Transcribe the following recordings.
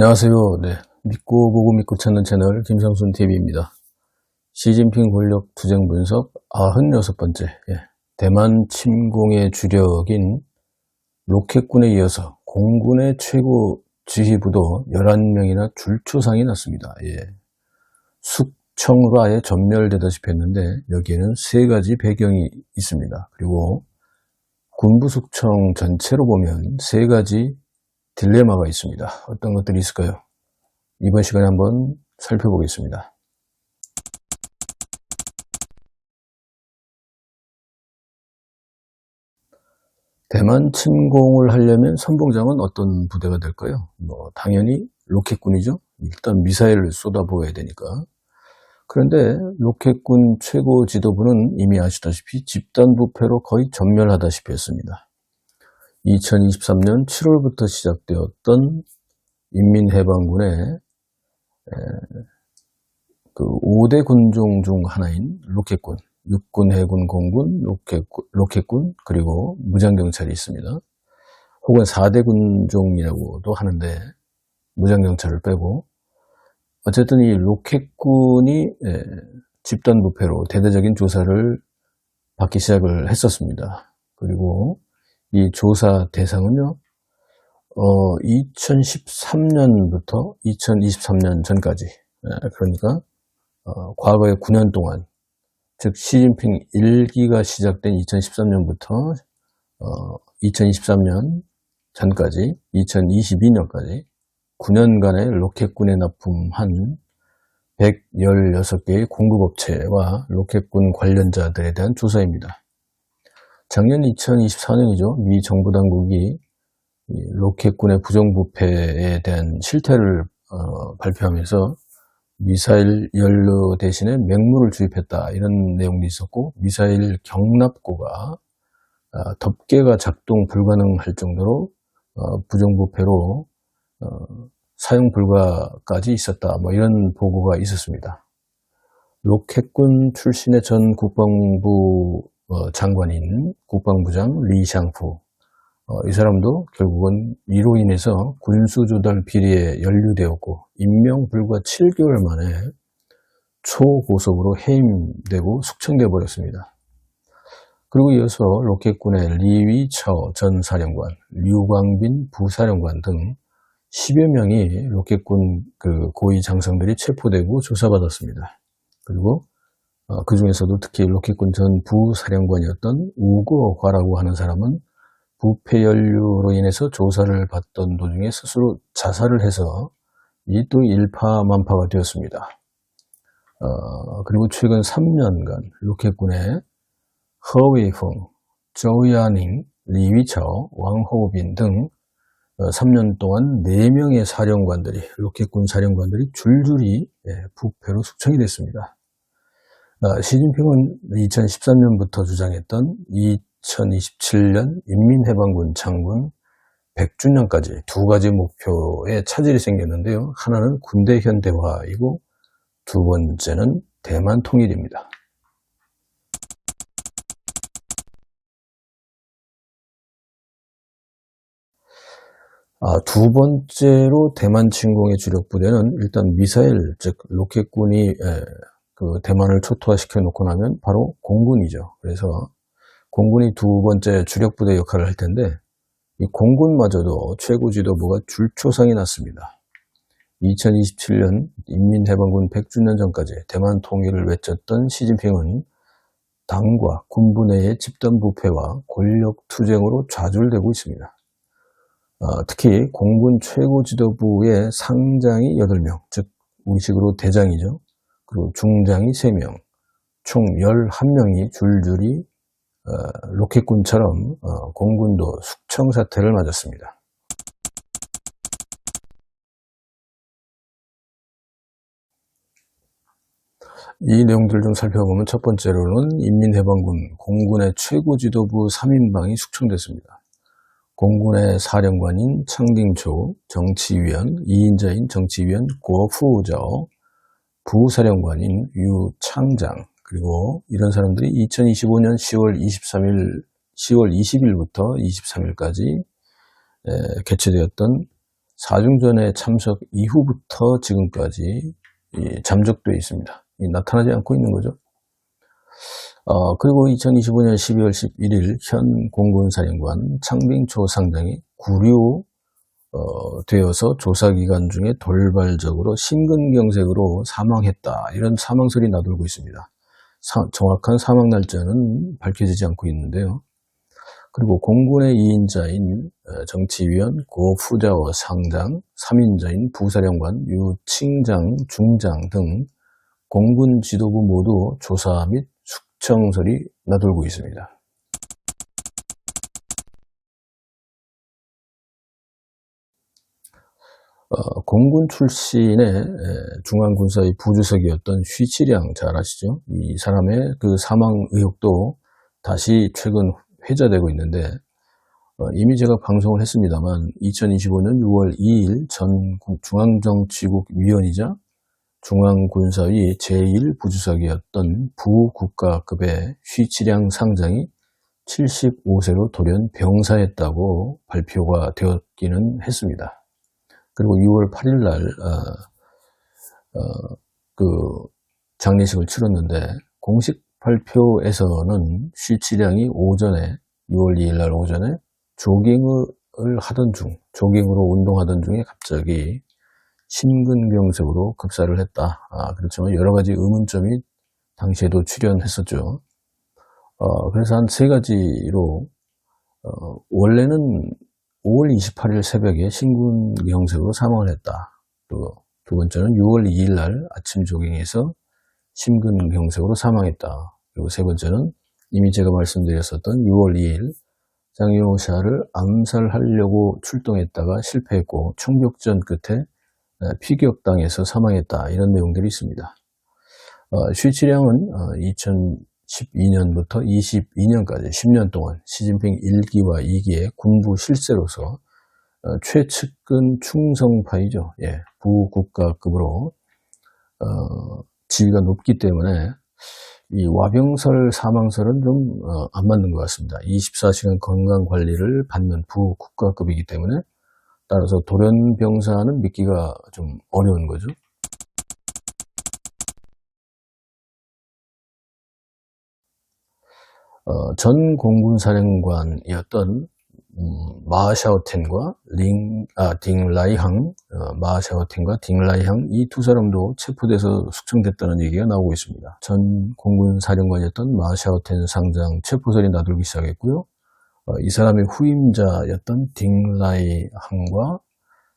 안녕하세요. 네, 믿고 보고 믿고 찾는 채널 김상순 TV입니다. 시진핑 권력 투쟁 분석 96번째. 대만 침공의 주력인 로켓군에 이어서 공군의 최고 지휘부도 11명이나 줄초상이 났습니다. 숙청으로 아예 전멸되다시피 했는데 여기에는 세 가지 배경이 있습니다. 그리고 군부 숙청 전체로 보면 세 가지 딜레마가 있습니다. 어떤 것들이 있을까요? 이번 시간에 한번 살펴보겠습니다. 대만 침공을 하려면 선봉장은 어떤 부대가 될까요? 당연히 로켓군이죠. 일단 미사일을 쏟아부어야 되니까. 그런데 로켓군 최고 지도부는 이미 아시다시피 집단부패로 거의 전멸하다시피 했습니다. 2023년 7월부터 시작되었던 인민해방군의 그 5대 군종 중 하나인 로켓군, 육군, 해군, 공군, 로켓군, 그리고 무장경찰이 있습니다. 혹은 4대 군종이라고도 하는데 무장경찰을 빼고 어쨌든 이 로켓군이 집단부패로 대대적인 조사를 받기 시작을 했었습니다. 그리고 이 조사 대상은요, 2013년부터 2023년 전까지, 그러니까 과거의 9년 동안, 즉 시진핑 1기가 시작된 2013년부터 2023년 전까지, 2022년까지 9년간의 로켓군에 납품한 116개의 공급업체와 로켓군 관련자들에 대한 조사입니다. 작년 2024년이죠. 미 정부 당국이 로켓군의 부정부패에 대한 실태를 발표하면서 미사일 연료 대신에 맹물을 주입했다, 이런 내용도 있었고, 미사일 경납고가 덮개가 작동 불가능할 정도로 부정부패로 사용 불가까지 있었다, 이런 보고가 있었습니다. 로켓군 출신의 전 국방부 장관인 국방부장 리샹푸, 이 사람도 결국은 이로 인해서 군수조달 비리에 연루되었고 임명 불과 7개월 만에 초고속으로 해임되고 숙청되어 버렸습니다. 그리고 이어서 로켓군의 리위처 전 사령관, 류광빈 부사령관 등 10여 명이 로켓군 고위 장성들이 체포되고 조사받았습니다. 그리고 그 중에서도 특히 로켓군 전 부사령관이었던 우거화라고 하는 사람은 부패 연루로 인해서 조사를 받던 도중에 스스로 자살을 해서 이 또 일파만파가 되었습니다. 그리고 최근 3년간 로켓군의 허웨이펑, 조야닝, 리위차오, 왕호빈 등 3년 동안 4명의 사령관들이, 로켓군 사령관들이 줄줄이 부패로 숙청이 됐습니다. 시진핑은 2013년부터 주장했던 2027년 인민해방군 창군 100주년까지 두 가지 목표에 차질이 생겼는데요. 하나는 군대 현대화이고 두 번째는 대만 통일입니다. 두 번째로 대만 침공의 주력 부대는 일단 미사일, 즉 로켓군이 대만을 초토화시켜 놓고 나면 바로 공군이죠. 그래서 공군이 두 번째 주력 부대 역할을 할 텐데, 이 공군마저도 최고 지도부가 줄초상이 났습니다. 2027년 인민해방군 100주년 전까지 대만 통일을 외쳤던 시진핑은 당과 군부 내의 집단부패와 권력투쟁으로 좌절되고 있습니다. 특히 공군 최고 지도부의 상장이 8명, 즉 우리식으로 대장이죠. 그리고 중장이 3명, 총 11명이 줄줄이 로켓군처럼 공군도 숙청 사태를 맞았습니다. 이 내용들을 좀 살펴보면 첫 번째로는 인민해방군 공군의 최고 지도부 3인방이 숙청됐습니다. 공군의 사령관인 창딩초, 정치위원, 2인자인 정치위원 고푸저오, 부사령관인 유창장, 그리고 이런 사람들이 2025년 10월 20일부터 23일까지 개최되었던 사중전에 참석 이후부터 지금까지 잠적되어 있습니다. 나타나지 않고 있는 거죠. 그리고 2025년 12월 11일 현 공군사령관 창빙초 상장이 구류되어서 조사기간 중에 돌발적으로 심근경색으로 사망했다. 이런 사망설이 나돌고 있습니다. 정확한 사망 날짜는 밝혀지지 않고 있는데요. 그리고 공군의 2인자인 정치위원 고후자오 상장, 3인자인 부사령관 유칭장, 중장 등 공군 지도부 모두 조사 및 숙청설이 나돌고 있습니다. 공군 출신의 중앙군사의 부주석이었던 쉬치량, 잘 아시죠? 이 사람의 그 사망 의혹도 다시 최근 회자되고 있는데, 이미 제가 방송을 했습니다만 2025년 6월 2일 전 중앙정치국 위원이자 중앙군사위 제1부주석이었던 부국가급의 쉬치량 상장이 75세로 돌연 병사했다고 발표가 되었기는 했습니다. 그리고 6월 8일 날 그 장례식을 치렀는데, 공식 발표에서는 쉬치량이 오전에 6월 2일 날 오전에 조깅으로 운동하던 중에 갑자기 심근경색으로 급사를 했다. 그렇지만 여러 가지 의문점이 당시에도 출현했었죠. 그래서 한 세 가지로 원래는 5월 28일 새벽에 심근경색으로 사망을 했다. 또 두 번째는 6월 2일 날 아침 조깅에서 심근경색으로 사망했다. 그리고 세 번째는 이미 제가 말씀드렸었던 6월 2일 장요샤를 암살하려고 출동했다가 실패했고 총격전 끝에 피격당해서 사망했다. 이런 내용들이 있습니다. 쉬치량은 2012년부터 22년까지 10년 동안 시진핑 1기와 2기의 군부 실세로서 최측근 충성파이죠. 부국가급으로 지위가 높기 때문에 이 와병설 사망설은 좀 안 맞는 것 같습니다. 24시간 건강관리를 받는 부국가급이기 때문에 따라서 돌연병사는 믿기가 좀 어려운 거죠. 전 공군사령관이었던 마샤오텐과 딩라이항, 마샤오텐과 딩라이항 이 두 사람도 체포돼서 숙청됐다는 얘기가 나오고 있습니다. 전 공군사령관이었던 마샤오텐 상장 체포설이 나돌기 시작했고요. 이 사람의 후임자였던 딩라이항과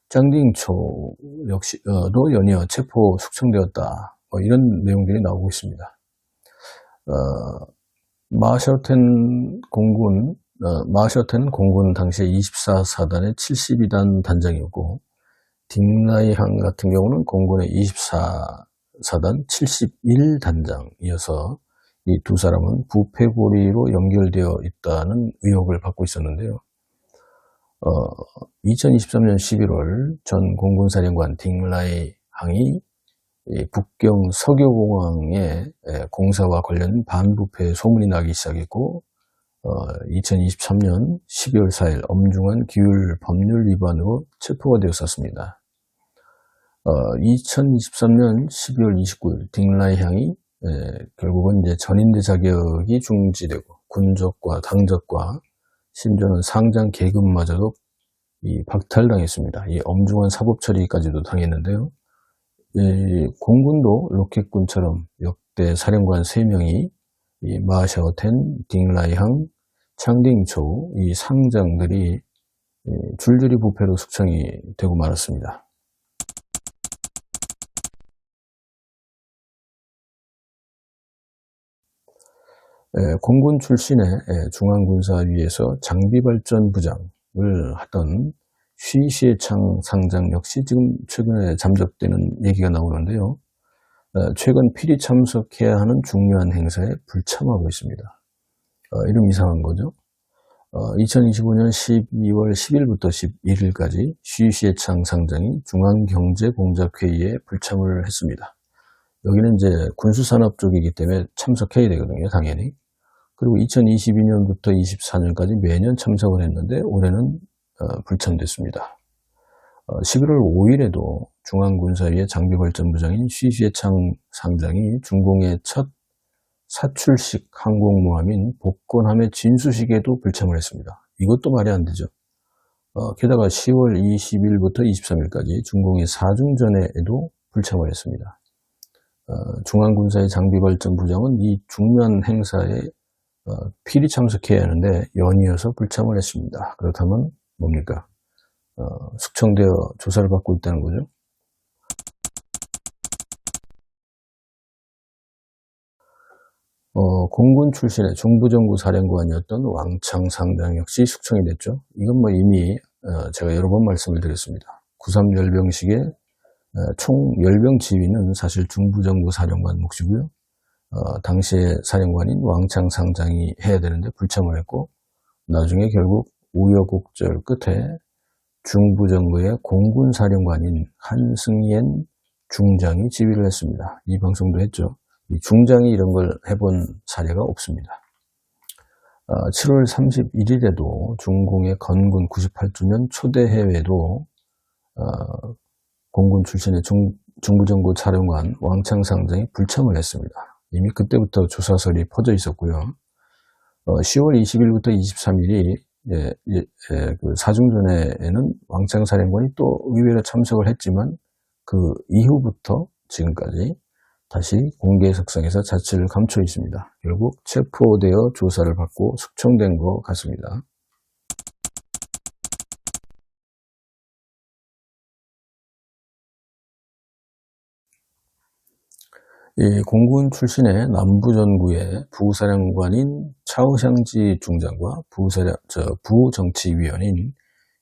짱딩초 역시도 연이어 체포 숙청되었다. 이런 내용들이 나오고 있습니다. 마샤오텐은 공군 당시에 24사단의 72단 단장이었고, 딩라이항 같은 경우는 공군의 24사단 71단장이어서 이 두 사람은 부패고리로 연결되어 있다는 의혹을 받고 있었는데요. 2023년 11월 전 공군사령관 딩라이항이 북경 석유공항의 공사와 관련 반부패 소문이 나기 시작했고, 2023년 12월 4일 엄중한 기율 법률 위반으로 체포가 되었었습니다. 2023년 12월 29일 딩라이항이 결국은 이제 전인대 자격이 중지되고 군적과 당적과 심지어는 상장 계급마저도 박탈당했습니다. 이 엄중한 사법 처리까지도 당했는데요. 공군도 로켓군처럼 역대 사령관 3명이 이 마샤오텐, 딩라이항, 창딩초 이 상장들이 줄줄이 부패로 숙청이 되고 말았습니다. 공군 출신의 중앙군사위에서 장비발전부장을 하던 쉬시에창 상장 역시 지금 최근에 잠적되는 얘기가 나오는데요. 최근 필히 참석해야 하는 중요한 행사에 불참하고 있습니다. 이름 이상한 거죠. 2025년 12월 10일부터 11일까지 쉬시에창 상장이 중앙경제공작회의에 불참을 했습니다. 여기는 이제 군수산업 쪽이기 때문에 참석해야 되거든요, 당연히. 그리고 2022년부터 24년까지 매년 참석을 했는데 올해는 불참됐습니다. 11월 5일에도 중앙군사위의 장비발전부장인 쉬쉐창 상장이 중공의 첫 사출식 항공모함인 복건함의 진수식에도 불참을 했습니다. 이것도 말이 안 되죠. 게다가 10월 20일부터 23일까지 중공의 사중전에도 불참을 했습니다. 중앙군사의 장비발전부장은 이 중요한 행사에 필히 참석해야 하는데 연이어서 불참을 했습니다. 그렇다면 뭡니까? 숙청되어 조사를 받고 있다는 거죠. 공군 출신의 중부정부 사령관이었던 왕창 상장 역시 숙청이 됐죠. 이건 뭐 이미 제가 여러 번 말씀을 드렸습니다. 9.3 열병식의 총 열병 지휘는 사실 중부정부 사령관 몫이고요. 당시의 사령관인 왕창 상장이 해야 되는데 불참을 했고, 나중에 결국 우여곡절 끝에 중부정부의 공군사령관인 한승옌 중장이 지휘를 했습니다. 이 방송도 했죠. 이 중장이 이런 걸 해본 사례가 없습니다. 7월 31일에도 중공의 건군 98주년 초대회회도 공군 출신의 중부정부 사령관 왕창 상장이 불참을 했습니다. 이미 그때부터 조사설이 퍼져 있었고요. 10월 20일부터 23일이 그 사중전에는 왕창 사령관이 또 의외로 참석을 했지만 그 이후부터 지금까지 다시 공개 석상에서 자취를 감춰 있습니다. 결국 체포되어 조사를 받고 숙청된 것 같습니다. 이 공군 출신의 남부전구의 부사령관인 차오샹지 중장과 부정치위원인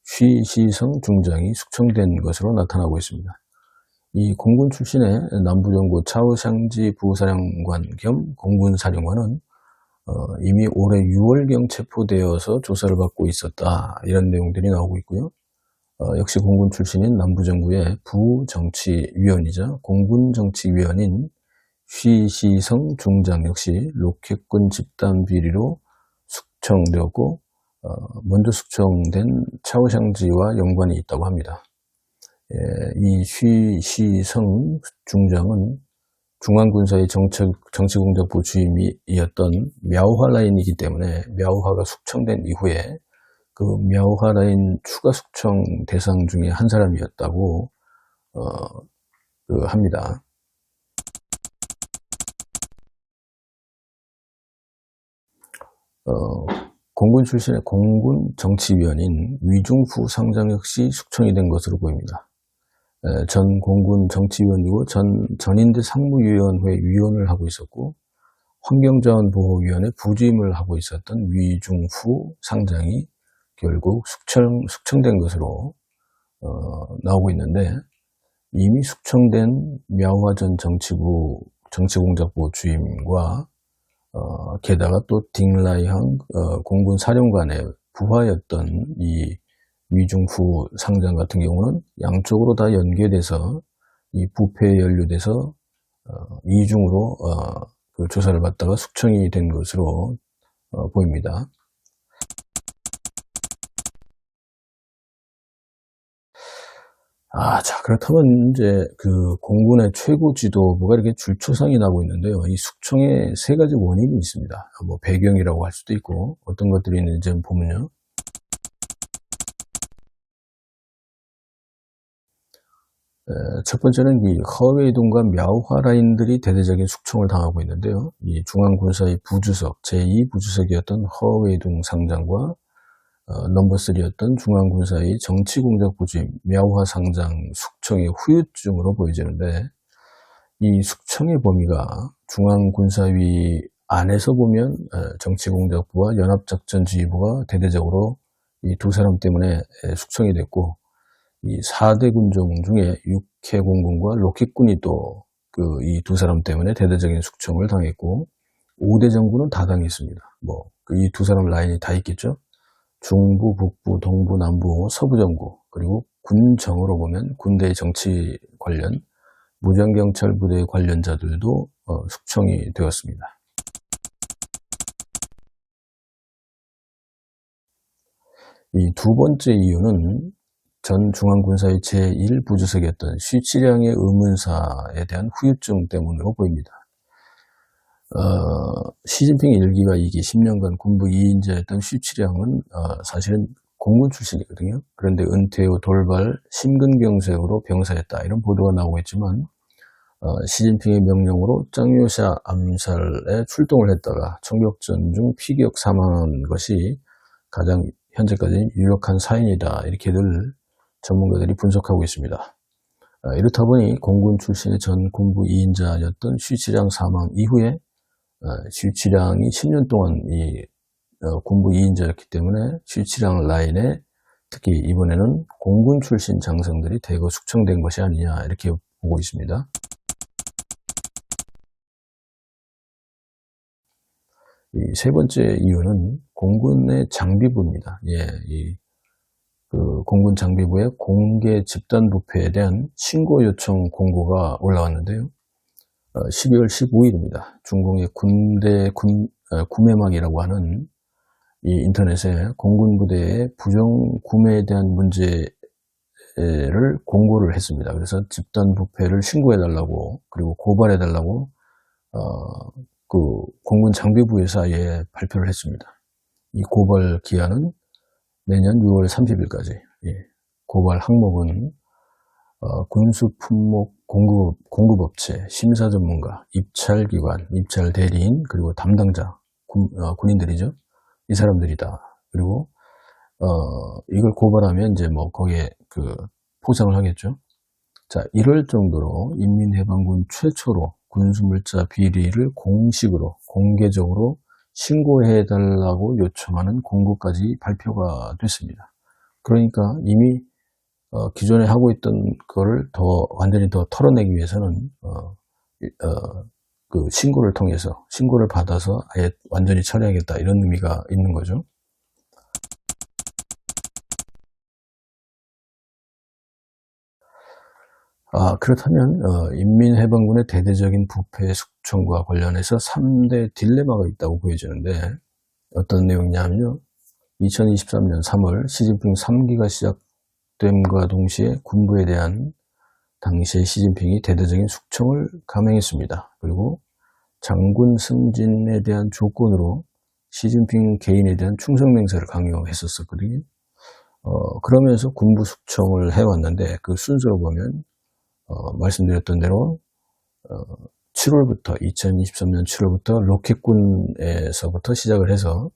쉬시성 중장이 숙청된 것으로 나타나고 있습니다. 이 공군 출신의 남부전구 차오샹지 부사령관 겸 공군사령관은 이미 올해 6월경 체포되어서 조사를 받고 있었다, 이런 내용들이 나오고 있고요. 역시 공군 출신인 남부정부의 부정치위원이자 공군정치위원인 쉬시성 중장 역시 로켓군 집단 비리로 숙청되었고, 먼저 숙청된 차오샹지와 연관이 있다고 합니다. 이 쉬시성 중장은 중앙군사의 정치공작부 주임이었던 мя오하 라인이기 때문에 мя오하가 숙청된 이후에 그 мя오하 라인 추가 숙청 대상 중에 한 사람이었다고 합니다. 공군 출신의 공군 정치위원인 위중후 상장 역시 숙청이 된 것으로 보입니다. 전 공군 정치위원이고 전인대 상무위원회 위원을 하고 있었고, 환경자원보호위원회 부주임을 하고 있었던 위중후 상장이 결국 숙청된 것으로 나오고 있는데, 이미 숙청된 мя오하 전 정치공작부 주임과 게다가 또 딩라이항 공군 사령관의 부하였던 이 위중후 상장 같은 경우는 양쪽으로 다 연계돼서 이 부패에 연루돼서 이중으로 그 조사를 받다가 숙청이 된 것으로 보입니다. 자, 그렇다면 이제 그 공군의 최고 지도부가 이렇게 줄초상이 나고 있는데요. 이 숙청에 세 가지 원인이 있습니다. 뭐 배경이라고 할 수도 있고, 어떤 것들이 있는지 좀 보면요. 첫 번째는 이 허웨이동과 мя오하 라인들이 대대적인 숙청을 당하고 있는데요. 이 중앙군사의 부주석, 제2부주석이었던 허웨이동 상장과 넘버 3였던 중앙군사의 정치공작부 주임 мя오하 상장 숙청의 후유증으로 보여지는데, 이 숙청의 범위가 중앙군사위 안에서 보면 정치공작부와 연합작전지휘부가 대대적으로 이 두 사람 때문에 숙청이 됐고, 이 4대 군종 중에 육해공군과 로켓군이 또 이 두 사람 때문에 대대적인 숙청을 당했고, 5대 정부는 다 당했습니다. 뭐 이 두 사람 라인이 다 있겠죠. 중부, 북부, 동부, 남부, 서부 정부, 그리고 군정으로 보면 군대의 정치 관련 무장경찰 부대 관련자들도 숙청이 되었습니다. 이 두 번째 이유는 전 중앙군사의 제1부주석이었던 쉬치량의 의문사에 대한 후유증 때문으로 보입니다. 시진핑의 1기와 2기 10년간 군부 2인자였던 쉬치량은 사실은 공군 출신이거든요. 그런데 은퇴 후 돌발 심근경색으로 병사했다, 이런 보도가 나오고 있지만, 시진핑의 명령으로 짱요샤 암살에 출동을 했다가 총격전 중 피격 사망한 것이 가장 현재까지 유력한 사인이다, 이렇게들 전문가들이 분석하고 있습니다. 이렇다 보니 공군 출신의 전 군부 2인자였던 쉬치량 사망 이후에 쉬치량이 10년 동안 이 군부 2인자였기 때문에 쉬치량 라인에 특히 이번에는 공군 출신 장성들이 대거 숙청된 것이 아니냐, 이렇게 보고 있습니다. 이 세 번째 이유는 공군의 장비부입니다. 그 공군 장비부의 공개 집단 부패에 대한 신고 요청 공고가 올라왔는데요. 12월 15일입니다. 중공의 구매망이라고 하는 이 인터넷에 공군 부대의 부정 구매에 대한 문제를 공고를 했습니다. 그래서 집단 부패를 신고해달라고, 그리고 고발해달라고 그 공군 장비부에서 발표를 했습니다. 이 고발 기한은 내년 6월 30일까지. 고발 항목은 군수 품목 공급업체, 심사 전문가, 입찰기관, 입찰 대리인, 그리고 담당자, 군인들이죠. 이 사람들이다. 그리고 이걸 고발하면 이제 뭐 거기에 그 포상을 하겠죠. 자, 이럴 정도로 인민해방군 최초로 군수물자 비리를 공식으로 공개적으로 신고해달라고 요청하는 공고까지 발표가 됐습니다. 그러니까 이미 기존에 하고 있던 거를 완전히 더 털어내기 위해서는 그 신고를 받아서 아예 완전히 처리하겠다, 이런 의미가 있는 거죠. 그렇다면 인민해방군의 대대적인 부패 숙청과 관련해서 3대 딜레마가 있다고 보여지는데, 어떤 내용이냐면요, 2023년 3월 시진핑 3기가 시작됨과 동시에 군부에 대한 당시의 시진핑이 대대적인 숙청을 감행했습니다. 그리고 장군 승진에 대한 조건으로 시진핑 개인에 대한 충성맹세를 강요했었거든요. 그러면서 군부 숙청을 해왔는데, 그 순서로 보면 말씀드렸던 대로 2023년 7월부터 로켓군에서부터 시작을 해서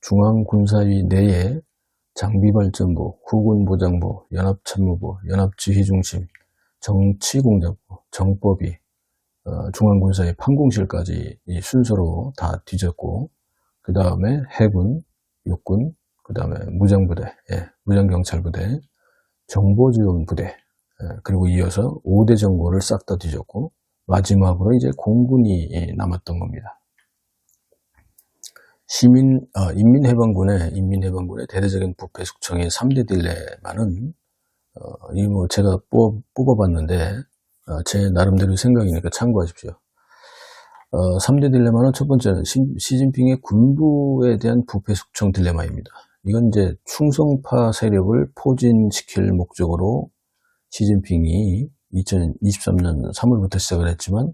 중앙군사위 내에 장비발전부, 후군보장부, 연합참모부, 연합지휘중심, 정치공작부, 정법위, 중앙군사위 판공실까지 이 순서로 다 뒤졌고, 그 다음에 해군, 육군, 그 다음에 무장부대, 무장경찰부대, 정보지원부대, 그리고 이어서 5대 정보를 싹 다 뒤졌고, 마지막으로 이제 공군이 남았던 겁니다. 인민해방군의 대대적인 부패 숙청의 3대 딜레마는, 제가 뽑아봤는데, 제 나름대로 생각이니까 참고하십시오. 3대 딜레마는 첫 번째는 시진핑의 군부에 대한 부패 숙청 딜레마입니다. 이건 이제 충성파 세력을 포진시킬 목적으로 시진핑이 2023년 3월부터 시작을 했지만,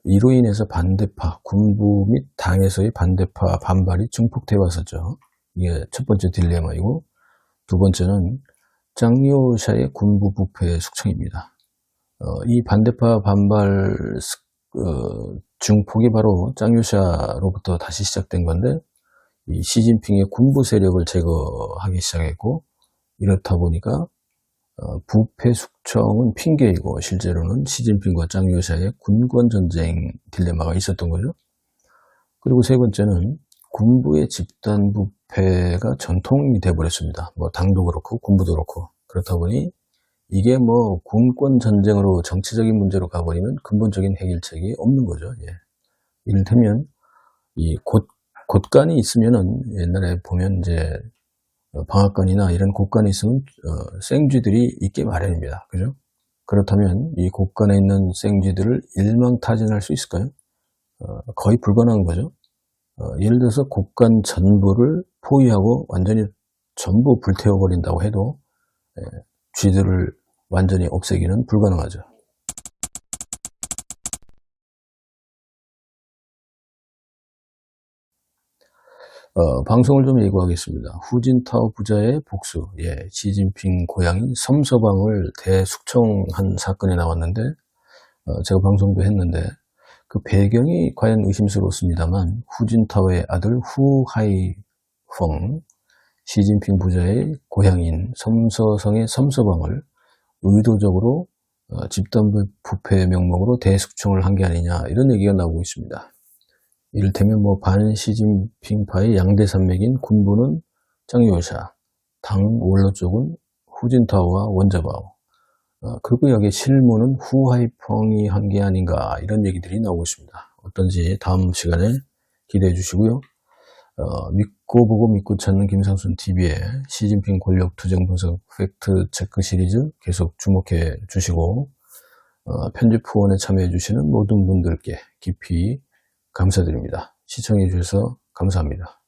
이로 인해서 반대파, 군부 및 당에서의 반대파 반발이 증폭되어 왔었죠. 이게 첫 번째 딜레마이고, 두 번째는 짱요샤의 군부 부패 숙청입니다. 이 반대파 반발 증폭이 바로 짱요샤로부터 다시 시작된 건데, 이 시진핑의 군부 세력을 제거하기 시작했고, 이렇다 보니까 부패 숙청은 핑계이고 실제로는 시진핑과 짱요샤의 군권 전쟁 딜레마가 있었던 거죠. 그리고 세 번째는 군부의 집단 부패가 전통이 돼버렸습니다. 뭐 당도 그렇고 군부도 그렇고. 그렇다 보니 이게 뭐 군권 전쟁으로 정치적인 문제로 가버리면 근본적인 해결책이 없는 거죠. 이를테면 이 곳간이 있으면은, 옛날에 보면 이제 방앗간이나 이런 곳간이 있으면 생쥐들이 있게 마련입니다. 그죠? 그렇다면 이 곳간에 있는 생쥐들을 일망타진할 수 있을까요? 거의 불가능한 거죠. 예를 들어서 곳간 전부를 포위하고 완전히 전부 불태워버린다고 해도 쥐들을 완전히 없애기는 불가능하죠. 방송을 좀 예고하겠습니다. 후진타오 부자의 복수, 시진핑 고향인 섬서방을 대숙청한 사건이 나왔는데, 제가 방송도 했는데, 그 배경이 과연 의심스럽습니다만, 후진타오의 아들 후하이펑, 시진핑 부자의 고향인 섬서성의 섬서방을 의도적으로 집단 부패 명목으로 대숙청을 한 게 아니냐, 이런 얘기가 나오고 있습니다. 이를테면 반시진핑파의 양대산맥인 군부는 짱요샤, 당 원로 쪽은 후진타오와 원자바오, 그리고 여기 실무는 후하이펑이 한 게 아닌가, 이런 얘기들이 나오고 있습니다. 어떤지 다음 시간에 기대해 주시고요. 믿고 보고 믿고 찾는 김상순 TV의 시진핑 권력 투쟁 분석 팩트 체크 시리즈 계속 주목해 주시고, 편집 후원에 참여해 주시는 모든 분들께 깊이 감사드립니다. 시청해 주셔서 감사합니다.